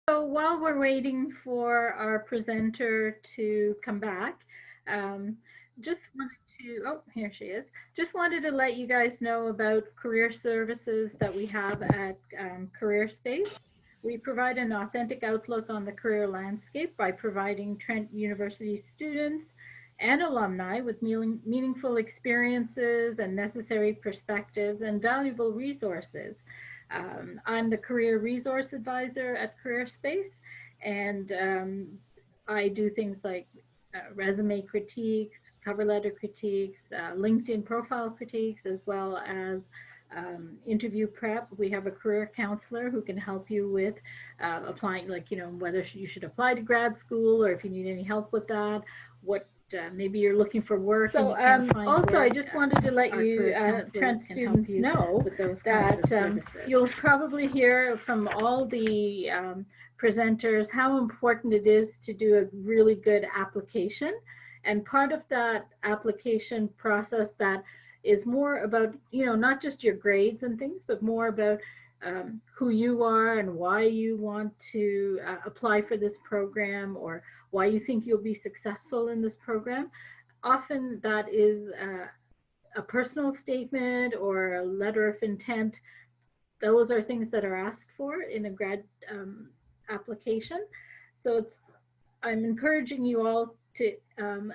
So while we're waiting for our presenter to come back, just wanted to, oh, here she is. Just wanted to let you guys know about career services that we have at Careerspace. We provide an authentic outlook on the career landscape by providing Trent University students and alumni with meaningful experiences and necessary perspectives and valuable resources. I'm the Career Resource Advisor at Careerspace, and I do things like resume critiques, cover letter critiques, LinkedIn profile critiques, as well as interview prep. We have a career counselor who can help you with applying, like, whether you should apply to grad school or if you need any help with that, what maybe you're looking for work. So also, I just wanted to let you Trent students know that you'll probably hear from all the presenters how important it is to do a really good application. And part of that application process that is more about, not just your grades and things, but more about who you are and why you want to apply for this program, or why you think you'll be successful in this program. Often that is a personal statement or a letter of intent. Those are things that are asked for in a grad application. So I'm encouraging you all to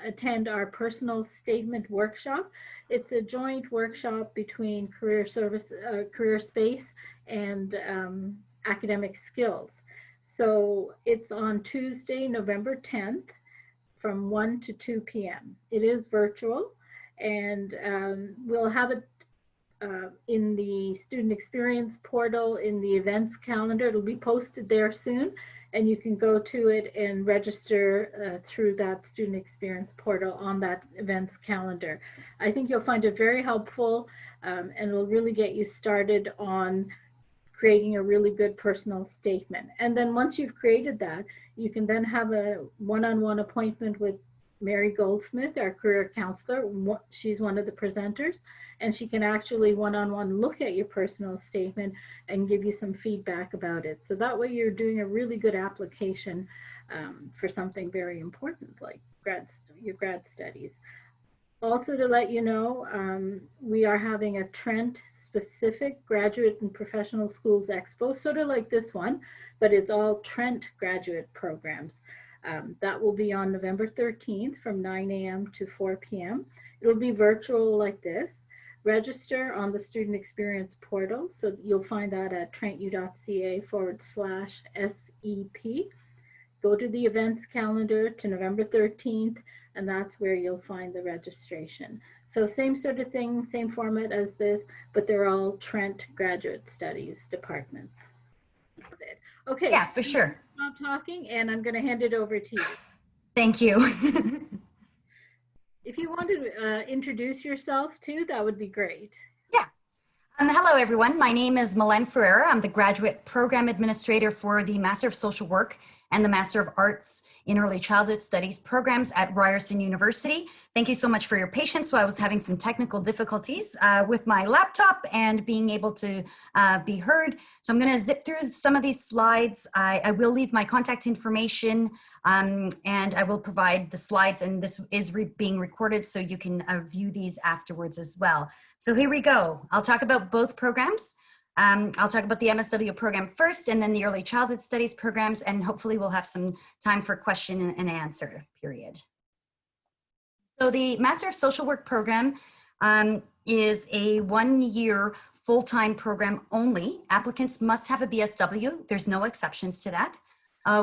attend our personal statement workshop. It's a joint workshop between Careerspace and Academic Skills. So it's on Tuesday, November 10th from 1 to 2 p.m. It is virtual, and we'll have it in the student experience portal in the events calendar. It'll be posted there soon, and you can go to it and register through that student experience portal on that events calendar. I think you'll find it very helpful, and it'll really get you started on creating a really good personal statement. And then once you've created that, you can then have a one-on-one appointment with Mary Goldsmith, our career counselor. She's one of the presenters, and she can actually one-on-one look at your personal statement and give you some feedback about it. So that way you're doing a really good application for something very important like your grad studies. Also, to let you know, we are having a Trent specific graduate and professional schools expo, sort of like this one, but it's all Trent graduate programs. That will be on November 13th from 9 a.m. to 4 p.m. It'll be virtual like this. Register on the student experience portal. So you'll find that at trentu.ca/SEP. Go to the events calendar to November 13th, and that's where you'll find the registration. So same sort of thing, same format as this, but they're all Trent graduate studies departments. Okay. Yeah, for sure. Stop talking, and I'm going to hand it over to you. Thank you. If you want to introduce yourself too, that would be great. Yeah. Hello, everyone. My name is Mylène Ferreira. I'm the Graduate Program Administrator for the Master of Social Work and the Master of Arts in Early Childhood Studies programs at Ryerson University. Thank you so much for your patience. So I was having some technical difficulties with my laptop and being able to be heard. So I'm going to zip through some of these slides. I will leave my contact information and I will provide the slides, and this is being recorded so you can view these afterwards as well. So here we go. I'll talk about both programs. I'll talk about the MSW program first, and then the Early Childhood Studies programs, and hopefully we'll have some time for question and answer period. So the Master of Social Work program is a one-year full-time program only. Applicants must have a BSW. There's no exceptions to that.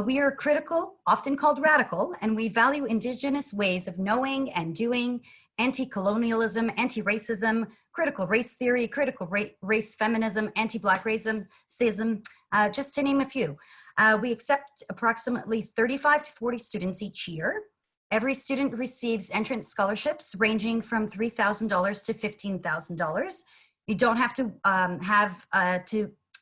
We are critical, often called radical, and we value Indigenous ways of knowing and doing, anti-colonialism, anti-racism, critical race theory, critical race feminism, anti-Black racism, just to name a few. We accept approximately 35 to 40 students each year. Every student receives entrance scholarships ranging from $3,000 to $15,000. You don't have to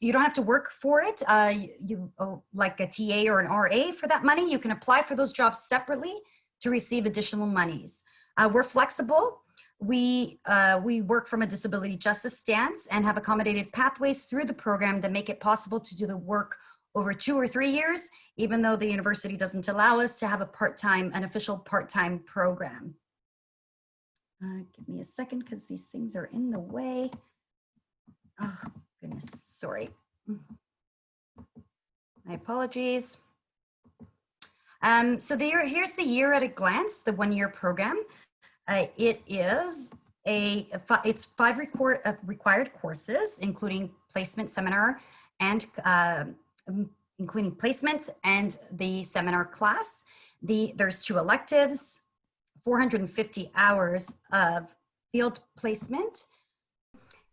you don't have to work for it. Like a TA or an RA for that money. You can apply for those jobs separately to receive additional monies. We're flexible. We work from a disability justice stance and have accommodated pathways through the program that make it possible to do the work over 2 or 3 years, even though the university doesn't allow us to have an official part-time program. Give me a second because these things are in the way. Oh, goodness, sorry. My apologies. So here's the year at a glance, the 1-year program. It's 5 required courses, including placement seminar and including placement and the seminar class. There's 2 electives, 450 hours of field placement.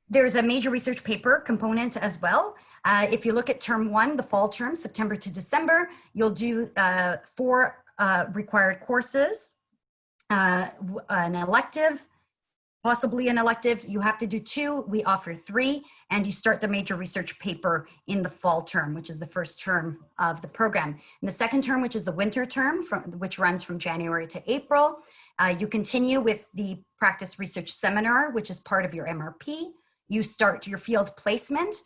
There's a major research paper component as well. If you look at term 1, the fall term, September to December, you'll do 4 required courses, an elective, possibly an elective. You have to do 2, we offer 3, and you start the major research paper in the fall term, which is the first term of the program. In the second term, which is the winter term, which runs from January to April, you continue with the practice research seminar, which is part of your MRP. You start your field placement,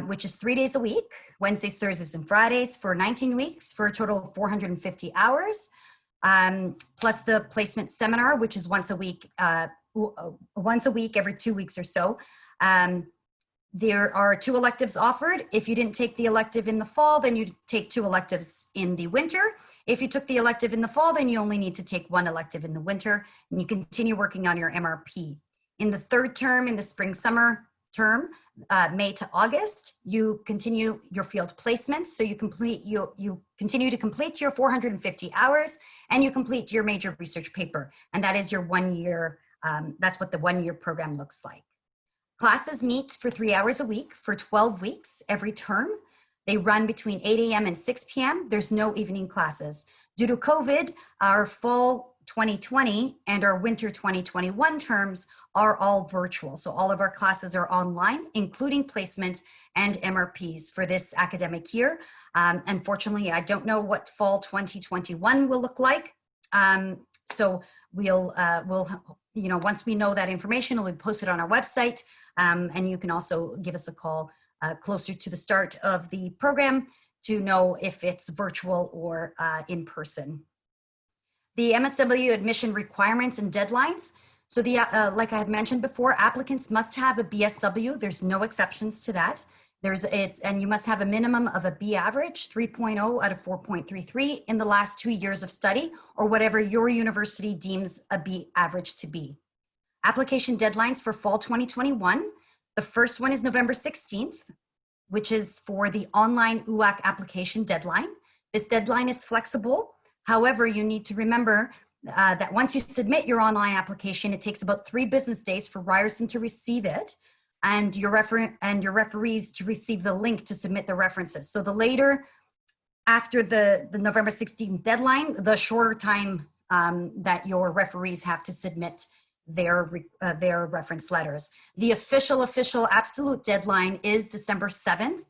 which is 3 days a week, Wednesdays, Thursdays, and Fridays for 19 weeks for a total of 450 hours, plus the placement seminar, which is once a week every 2 weeks or so. There are 2 electives offered. If you didn't take the elective in the fall, then you take 2 electives in the winter. If you took the elective in the fall, then you only need to take 1 elective in the winter, and you continue working on your MRP. In the third term, in the spring summer term, May to August, you continue your field placements. So you continue to complete your 450 hours, and you complete your major research paper. And that is your 1 year, that's what the 1-year program looks like. Classes meet for 3 hours a week for 12 weeks every term. They run between 8 a.m. and 6 p.m. There's no evening classes. Due to COVID, our fall 2020 and our winter 2021 terms are all virtual. So all of our classes are online, including placement and MRPs for this academic year. Unfortunately, I don't know what fall 2021 will look like. So we'll once we know that information, we'll post it on our website. And you can also give us a call closer to the start of the program to know if it's virtual or in person. The MSW admission requirements and deadlines. So like I had mentioned before, applicants must have a BSW. There's no exceptions to that. And you must have a minimum of a B average, 3.0 out of 4.33 in the last 2 years of study, or whatever your university deems a B average to be. Application deadlines for fall 2021. The first one is November 16th, which is for the online UAC application deadline. This deadline is flexible. However, you need to remember that once you submit your online application, it takes about 3 business days for Ryerson to receive it, and your referees to receive the link to submit the references. So the later after the November 16th deadline, the shorter time that your referees have to submit their reference letters. The official absolute deadline is December 7th,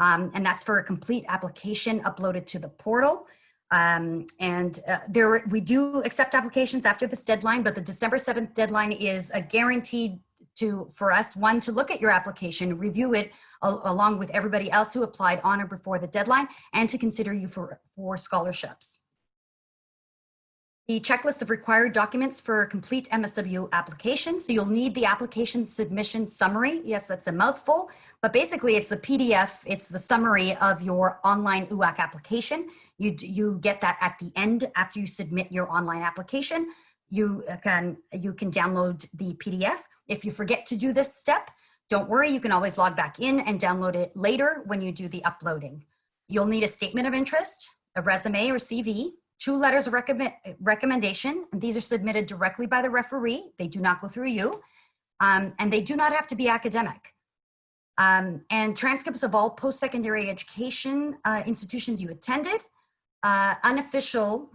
and that's for a complete application uploaded to the portal. We do accept applications after this deadline, but the December 7th deadline is a guaranteed for us, one, to look at your application, review it along with everybody else who applied on or before the deadline, and to consider you for scholarships. The checklist of required documents for a complete MSW application. So you'll need the application submission summary. Yes, that's a mouthful, but basically it's the PDF, it's the summary of your online UAC application. You get that at the end after you submit your online application. You can download the PDF. If you forget to do this step, don't worry, you can always log back in and download it later when you do the uploading. You'll need a statement of interest, a resume or CV, 2 letters of recommendation, and these are submitted directly by the referee. They do not go through you, and they do not have to be academic. And transcripts of all post-secondary education institutions you attended. Unofficial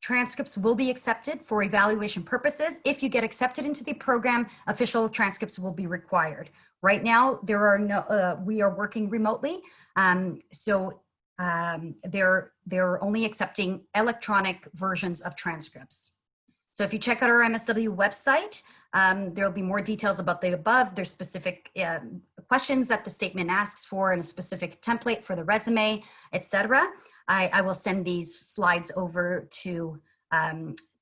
transcripts will be accepted for evaluation purposes. If you get accepted into the program, official transcripts will be required. Right now, we are working remotely, so they're only accepting electronic versions of transcripts. So if you check out our MSW website, there'll be more details about the above. There's specific questions that the statement asks for and a specific template for the resume, etc. I will send these slides over to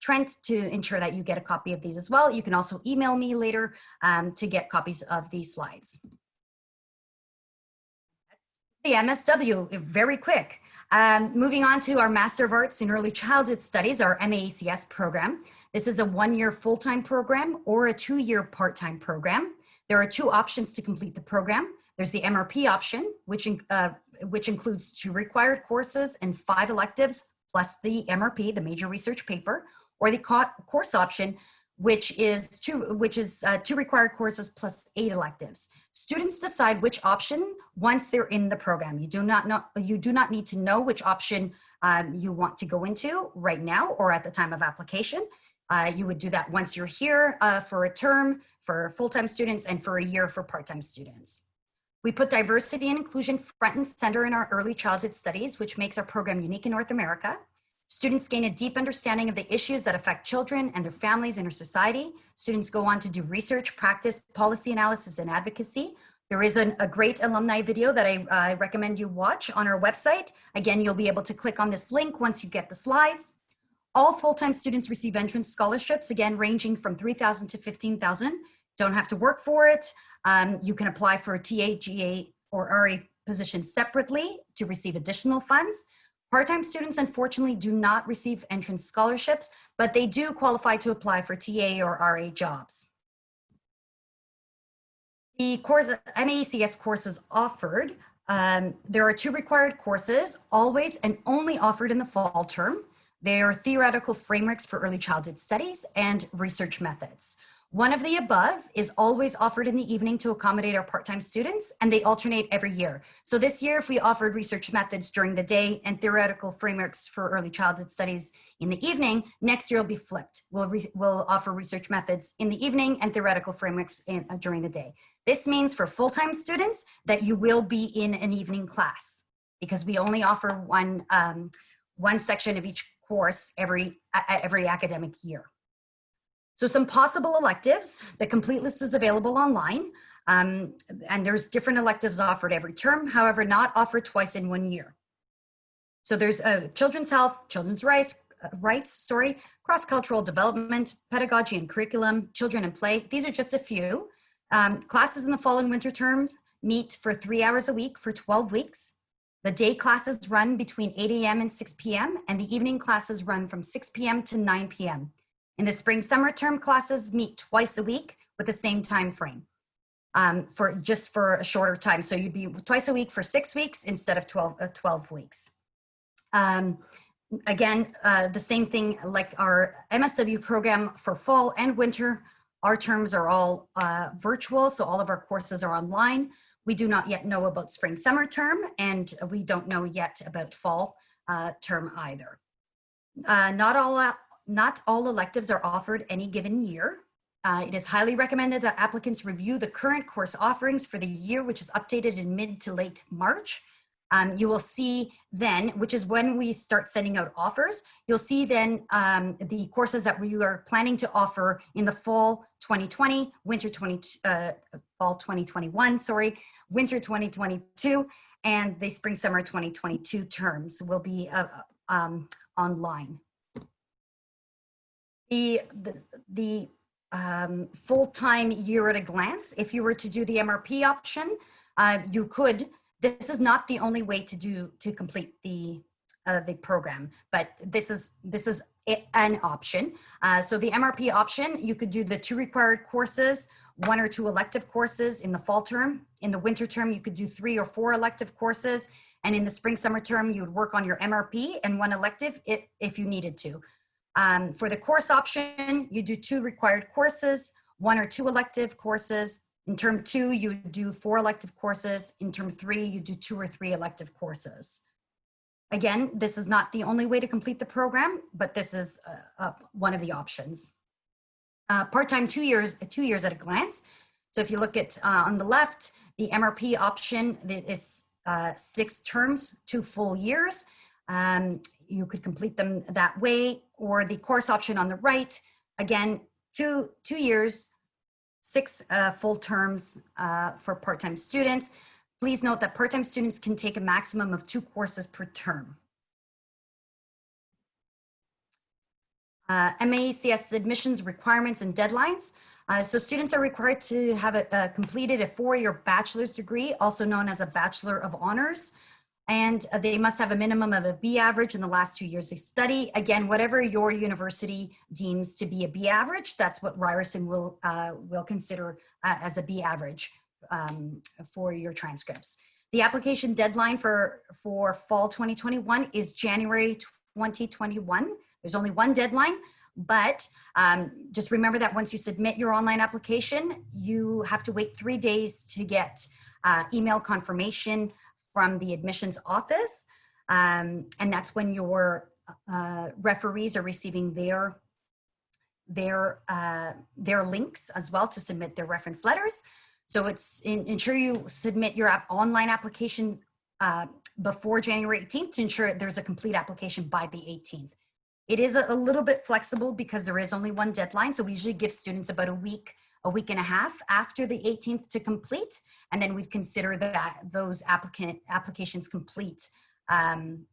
Trent to ensure that you get a copy of these as well. You can also email me later to get copies of these slides. The MSW, very quick. Moving on to our Master of Arts in Early Childhood Studies, our MAECS program. This is a 1-year full-time program or a 2-year part-time program. There are 2 options to complete the program. There's the MRP option, which includes 2 required courses and 5 electives, plus the MRP, the major research paper, or the course option, which is 2 required courses plus 8 electives. Students decide which option once they're in the program. You do not need to know which option you want to go into right now or at the time of application. You would do that once you're here for a term for full-time students and for a year for part-time students. We put diversity and inclusion front and center in our early childhood studies, which makes our program unique in North America. Students gain a deep understanding of the issues that affect children and their families in our society. Students go on to do research, practice, policy analysis, and advocacy. There is a great alumni video that I recommend you watch on our website. Again, you'll be able to click on this link once you get the slides. All full-time students receive entrance scholarships, again, ranging from $3,000 to $15,000. Don't have to work for it. You can apply for a TA, GA, or RA position separately to receive additional funds. Part-time students, unfortunately, do not receive entrance scholarships, but they do qualify to apply for TA or RA jobs. The MAECS courses offered, there are 2 required courses, always and only offered in the fall term. They are theoretical frameworks for early childhood studies and research methods. One of the above is always offered in the evening to accommodate our part-time students, and they alternate every year. So this year, if we offered research methods during the day and theoretical frameworks for early childhood studies in the evening, next year will be flipped. We'll offer research methods in the evening and theoretical frameworks during the day. This means for full-time students that you will be in an evening class because we only offer one section of each course every academic year. So some possible electives, the complete list is available online, and there's different electives offered every term, however, not offered twice in 1 year. So there's children's health, children's rights, cross-cultural development, pedagogy and curriculum, children and play. These are just a few. Classes in the fall and winter terms meet for 3 hours a week for 12 weeks. The day classes run between 8 a.m. and 6 p.m. and the evening classes run from 6 p.m. to 9 p.m. In the spring summer term, classes meet twice a week with the same time frame for a shorter time. So you'd be twice a week for 6 weeks instead of 12 weeks. Again, the same thing like our MSW program for fall and winter. Our terms are all virtual, so all of our courses are online. We do not yet know about spring summer term, and we don't know yet about fall term either. Not all electives are offered any given year. It is highly recommended that applicants review the current course offerings for the year, which is updated in mid to late March. You will see then, which is when we start sending out offers, you'll see then the courses that we are planning to offer in the fall 2020, fall 2021, sorry, winter 2022, and the spring summer 2022 terms will be online. The full-time year at a glance, if you were to do the MRP option, you could. This is not the only way to complete the program, but this is an option. So the MRP option, you could do the 2 required courses, 1 or 2 elective courses in the fall term. In the winter term, you could do 3 or 4 elective courses, and in the spring summer term, you would work on your MRP and 1 elective if you needed to. For the course option, you do 2 required courses, 1 or 2 elective courses. In term 2, you do 4 elective courses. In term 3, you do 2 or 3 elective courses. Again, this is not the only way to complete the program, but this is one of the options. Part-time 2 years at a glance. So if you look at on the left, the MRP option is 6 terms, 2 full years. You could complete them that way, or the course option on the right, Again, two years, 6 full terms for part-time students. Please note that part-time students can take a maximum of 2 courses per term. MAECS admissions requirements and deadlines. So students are required to have completed a 4-year bachelor's degree, also known as a Bachelor of Honors. And they must have a minimum of a B average in the last 2 years of study. Again, whatever your university deems to be a B average, that's what Ryerson will consider as a B average for your transcripts. The application deadline for fall 2021 is January 2021. There's only one deadline, but just remember that once you submit your online application, you have to wait 3 days to get email confirmation from the admissions office. And that's when your referees are receiving their links as well to submit their reference letters. So ensure you submit your online application before January 18th to ensure there's a complete application by the 18th. It is a little bit flexible because there is only one deadline. So we usually give students about a week and a half after the 18th to complete. And then we'd consider those applications complete and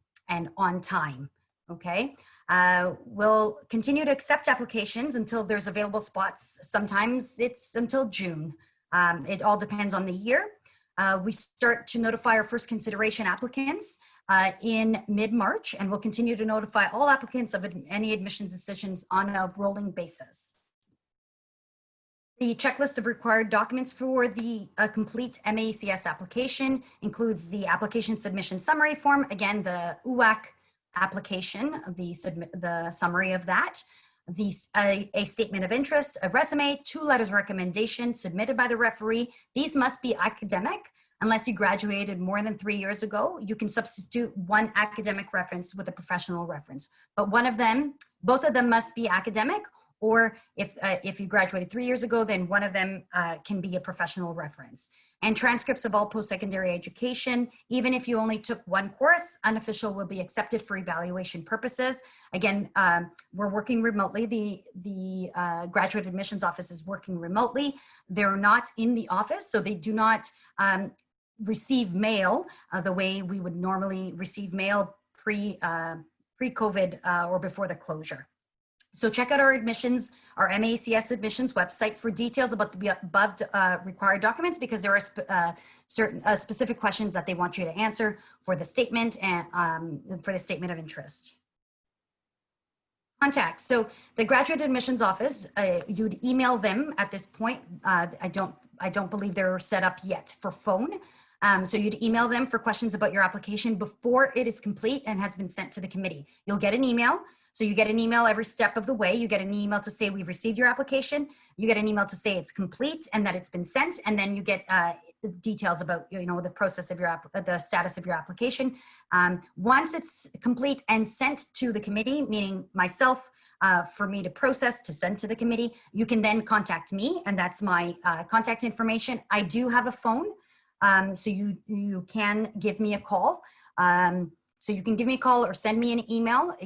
on time, okay? We'll continue to accept applications until there's available spots. Sometimes it's until June. It all depends on the year. We start to notify our first consideration applicants in mid-March, and we'll continue to notify all applicants of any admissions decisions on a rolling basis. The checklist of required documents for the complete MAECS application includes the application submission summary form, again, the UAC application, the summary of that, a statement of interest, a resume, 2 letters of recommendation submitted by the referee. These must be academic. Unless you graduated more than 3 years ago, you can substitute 1 academic reference with a professional reference. But both of them must be academic, or if you graduated 3 years ago, then one of them can be a professional reference. And transcripts of all post-secondary education, even if you only took 1 course, unofficial will be accepted for evaluation purposes. Again, we're working remotely. The graduate admissions office is working remotely. They're not in the office, so they do not receive mail the way we would normally receive mail pre-COVID or before the closure. So check out our MAECS admissions website for details about the above required documents, because there are certain specific questions that they want you to answer for the statement and for the statement of interest. Contacts. So the graduate admissions office, you'd email them at this point. I don't believe they're set up yet for phone. So you'd email them for questions about your application before it is complete and has been sent to the committee. You'll get an email. So you get an email every step of the way. You get an email to say we've received your application. You get an email to say it's complete and that it's been sent. And then you get details about the process of the status of your application. Once it's complete and sent to the committee, meaning myself, for me to process, to send to the committee, you can then contact me, and that's my contact information. I do have a phone, so you can give me a call. So you can give me a call or send me an email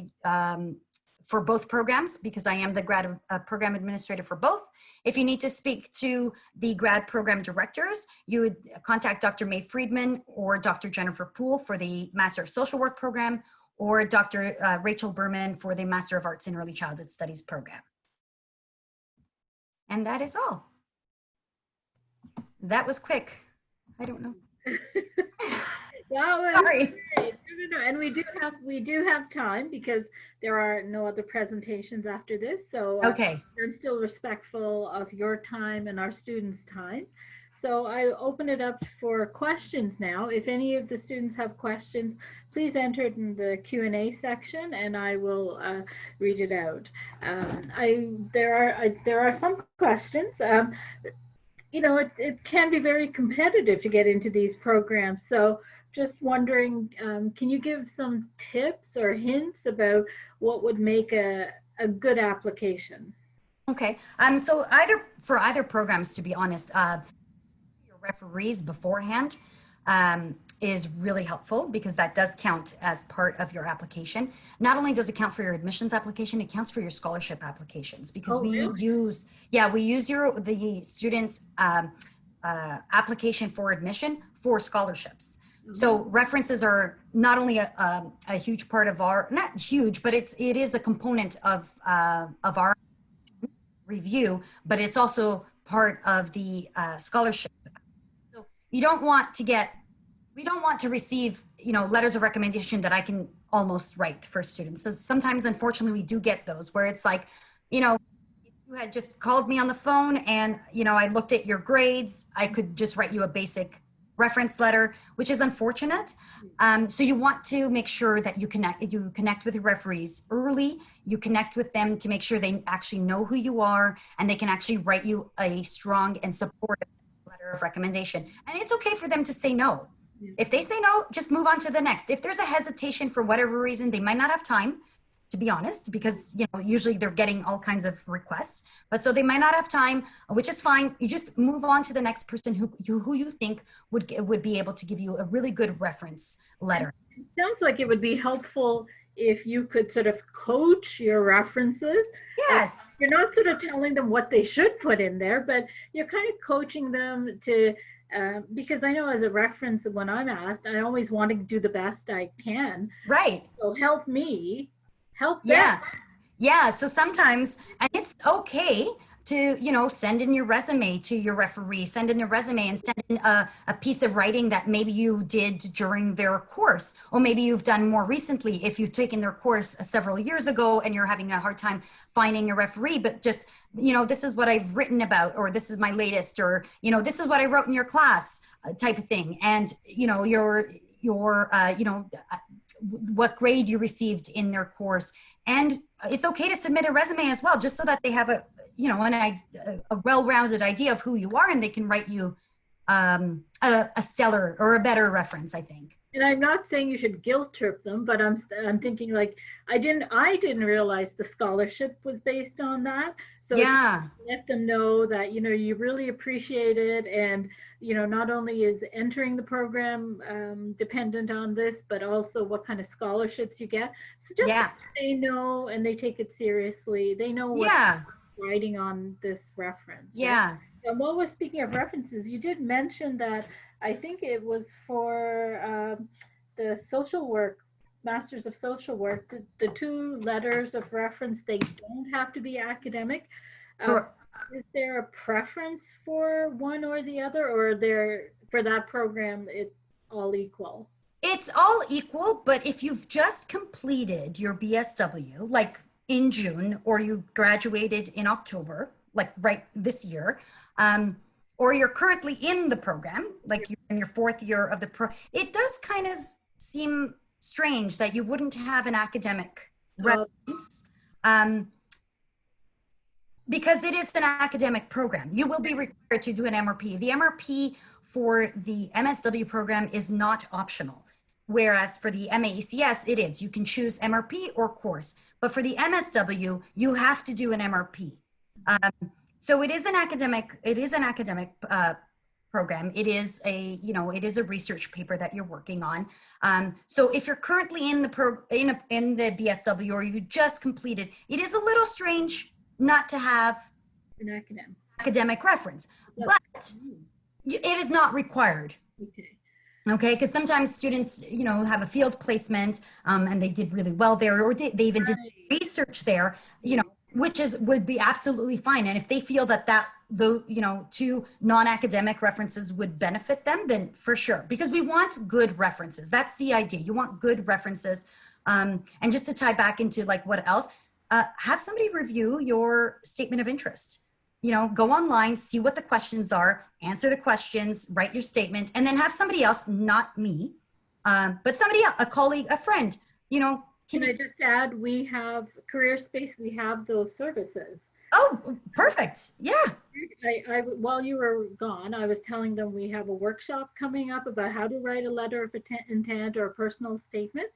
for both programs, because I am the grad program administrator for both. If you need to speak to the grad program directors, you would contact Dr. May Friedman or Dr. Jennifer Poole for the Master of Social Work program, or Dr. Rachel Berman for the Master of Arts in Early Childhood Studies program. And that is all. That was quick. I don't know. That was Sorry. great. No, and we do have time, because there are no other presentations after this. So Okay. I'm still respectful of your time and our students' time. So I open it up for questions now. If any of the students have questions, please enter it in the Q&A section, and I will read it out. There are some questions. It can be very competitive to get into these programs. So just wondering, can you give some tips or hints about what would make a good application? Okay. So for either programs, to be honest, your referees beforehand, is really helpful because that does count as part of your application. Not only does it count for your admissions application, it counts for your scholarship applications because Oh, really? we use the students' application for admission for scholarships. So references are not only a huge part of our, not huge, but it is a component of our review, but it's also part of the scholarship. So you don't want to get, we don't want to receive, letters of recommendation that I can almost write for students. So sometimes, unfortunately, we do get those where it's like, you had just called me on the phone and, I looked at your grades. I could just write you a basic reference letter, which is unfortunate. So you want to make sure that you connect with your referees early. You connect with them to make sure they actually know who you are and they can actually write you a strong and supportive letter of recommendation. And it's okay for them to say no. If they say no, just move on to the next. If there's a hesitation for whatever reason, they might not have time, to be honest, because usually they're getting all kinds of requests, but so they might not have time, which is fine. You just move on to the next person who you think would be able to give you a really good reference letter. It sounds like it would be helpful if you could sort of coach your references. Yes. You're not sort of telling them what they should put in there, but you're kind of coaching them to, because I know as a reference, when I'm asked, I always want to do the best I can. Right. So help me. Help them. Yeah. So sometimes, and it's okay to, send in your resume to your referee, send in your resume and send in a piece of writing that maybe you did during their course, or maybe you've done more recently if you've taken their course several years ago and you're having a hard time finding a referee, but just, this is what I've written about, or this is my latest, or, this is what I wrote in your class type of thing. And, what grade you received in their course. And it's okay to submit a resume as well, just so that they have a well-rounded idea of who you are and they can write you a stellar or a better reference, I think. And I'm not saying you should guilt trip them, but I'm thinking like, I didn't realize the scholarship was based on that. So yeah, let them know that, you really appreciate it. And, not only is entering the program dependent on this, but also what kind of scholarships you get. So just they know and they take it seriously. They know what's writing on this reference. Yeah. Right? And while we're speaking of references, you did mention that I think it was for the social work, Masters of Social Work, the two letters of reference, they don't have to be academic. Is there a preference for one or the other, or for that program, it's all equal? It's all equal, but if you've just completed your BSW, like in June, or you graduated in October, like right this year, or you're currently in the program, like you're in your fourth year of the it does kind of seem strange that you wouldn't have an academic reference, because it is an academic program. You will be required to do an MRP. The MRP for the MSW program is not optional, whereas for the MAECS, it is. You can choose MRP or course, but for the MSW, you have to do an MRP. So it is an academic program. It is a research paper that you're working on. So if you're currently in the in the BSW, or you just completed, it is a little strange not to have an academic reference, but it is not required. Okay, because sometimes students, have a field placement and they did really well there, or they even did research there, which would be absolutely fine. And if they feel that two non-academic references would benefit them, then for sure, because we want good references. That's the idea. You want good references. And just to tie back into like what else, have somebody review your statement of interest. Go online, see what the questions are, answer the questions, write your statement, and then have somebody else, not me, but somebody else, a colleague, a friend, Can I just add, we have Careerspace, we have those services. Oh, perfect. Yeah. While you were gone, I was telling them we have a workshop coming up about how to write a letter of intent or a personal statement,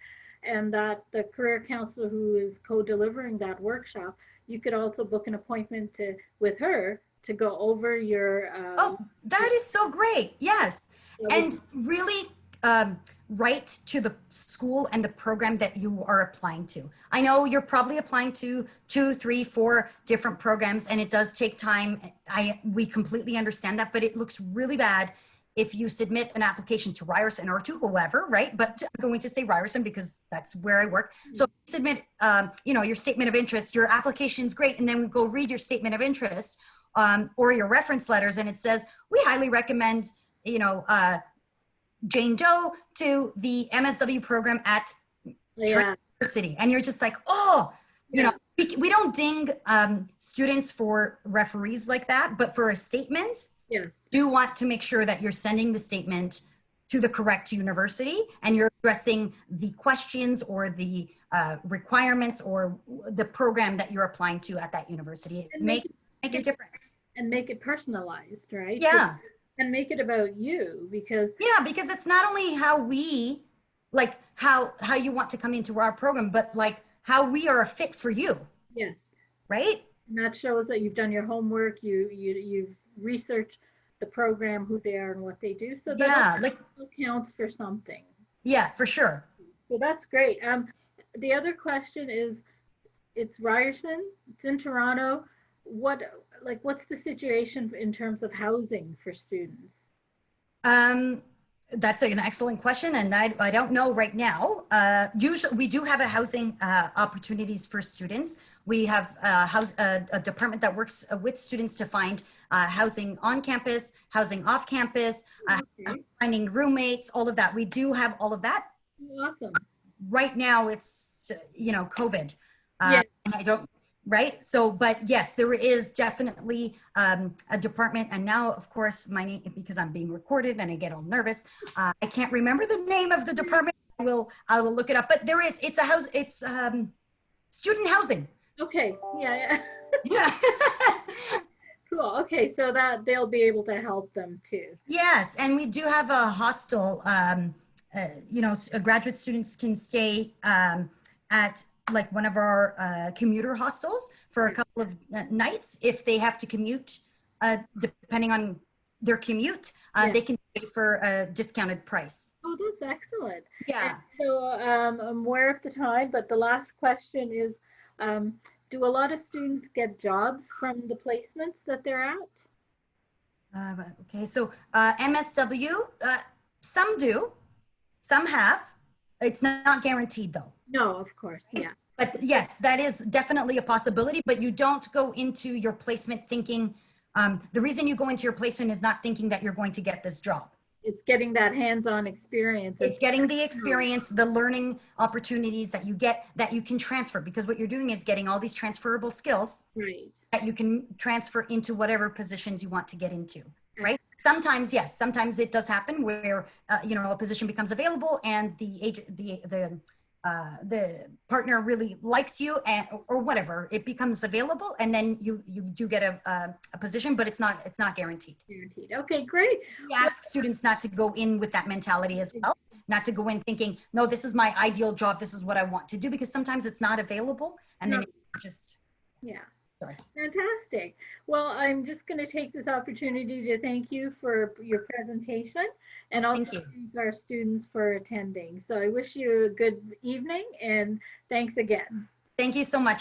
and that the career counselor who is co-delivering that workshop, you could also book an appointment with her to go over your oh, that is so great. Yes. And really write to the school and the program that you are applying to. I know you're probably applying to 2, 3, 4 different programs, and it does take time. We completely understand that, but it looks really bad if you submit an application to Ryerson or to whoever, right? But I'm going to say Ryerson because that's where I work. So submit, your statement of interest. Your application's great, and then we go read your statement of interest or your reference letters, and it says we highly recommend, Jane Doe to the MSW program at University, and you're just like, we don't ding students for referees like that, but for a statement, do want to make sure that you're sending the statement to the correct university and you're addressing the questions or the requirements or the program that you're applying to at that university. Make a difference. And make it personalized, right? Yeah. And make it about you because it's not only how we like how you want to come into our program, but like how we are a fit for you. Yes. Right. And that shows that you've done your homework. You've researched the program, who they are and what they do. So that counts for something. Yeah, for sure. So that's great. The other question is, it's Ryerson. It's in Toronto. What's the situation in terms of housing for students? That's an excellent question, and I don't know right now. Usually, we do have a housing opportunities for students. We have a department that works with students to find housing on campus, housing off campus, finding roommates, all of that. We do have all of that. Awesome. Right now, it's COVID, and I don't. Right. So, but yes, there is definitely a department. And now, of course, my name, because I'm being recorded and I get all nervous, I can't remember the name of the department. I will look it up. But there is, it's a house, it's student housing. Okay. Yeah. Yeah. Cool. Okay. So that they'll be able to help them too. Yes. And we do have a hostel, graduate students can stay at like one of our commuter hostels for a couple of nights. If they have to commute, depending on their commute, they can pay for a discounted price. Oh, that's excellent. Yeah. And so I'm aware of the time, but the last question is, do a lot of students get jobs from the placements that they're at? Okay, so MSW, some do, some have. It's not guaranteed though. No, of course, yeah. But yes, that is definitely a possibility, but you don't go into your placement thinking, the reason you go into your placement is not thinking that you're going to get this job. It's getting that hands-on experience. It's getting the experience, the learning opportunities that you get that you can transfer, because what you're doing is getting all these transferable skills that you can transfer into whatever positions you want to get into. Right. Sometimes, yes, sometimes it does happen where, a position becomes available and the partner really likes you or whatever, it becomes available. And then you do get a position, but it's not guaranteed. Okay, great. We ask students not to go in with that mentality as well, not to go in thinking, no, this is my ideal job. This is what I want to do, because sometimes it's not available. And then it just, Sorry. Fantastic. Well, I'm just going to take this opportunity to thank you for your presentation, and also thank our students for attending. So I wish you a good evening, and thanks again. Thank you so much.